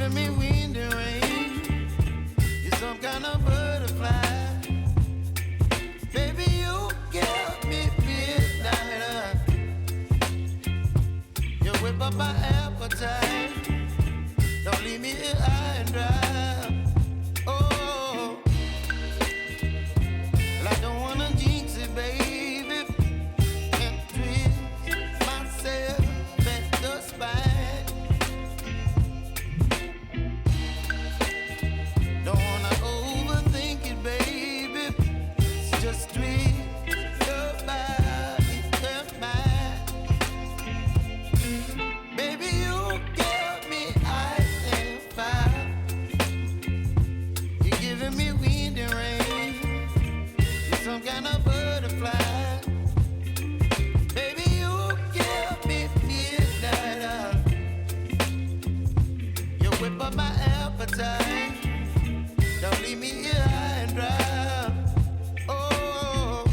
giving me wind and rain. You're some kind of butterfly. Baby, you give me midnight. You whip up my appetite. Don't leave me here high and dry. Oh, well, I don't wanna jinx it, baby, and twist myself at the spine. Don't wanna overthink it, baby. It's just twist your body and mine. Baby, you give me ice and fire. You're giving me wind and rain. You're some kind of butterfly. Baby, you give me midnight. You whip up my appetite. Don't leave me here high and dry. Oh,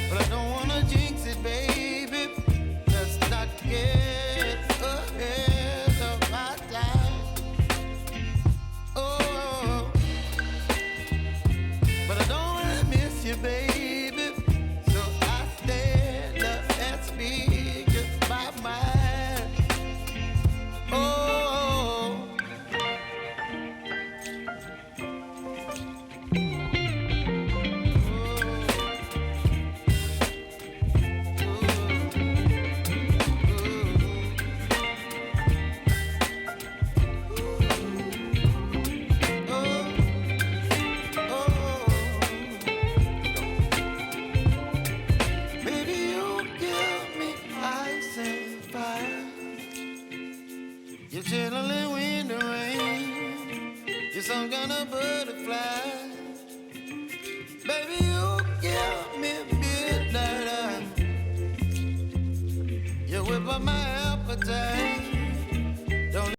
but I don't wanna jinx it, baby. Let's not get ahead of my time. Oh, but I don't wanna miss you, baby. So I stand up and speak just my mind. Oh. Baby, you give me ice and fire. You're chilling wind and rain. You're some kind of butterfly. Baby, you give me midnight. You whip up my appetite.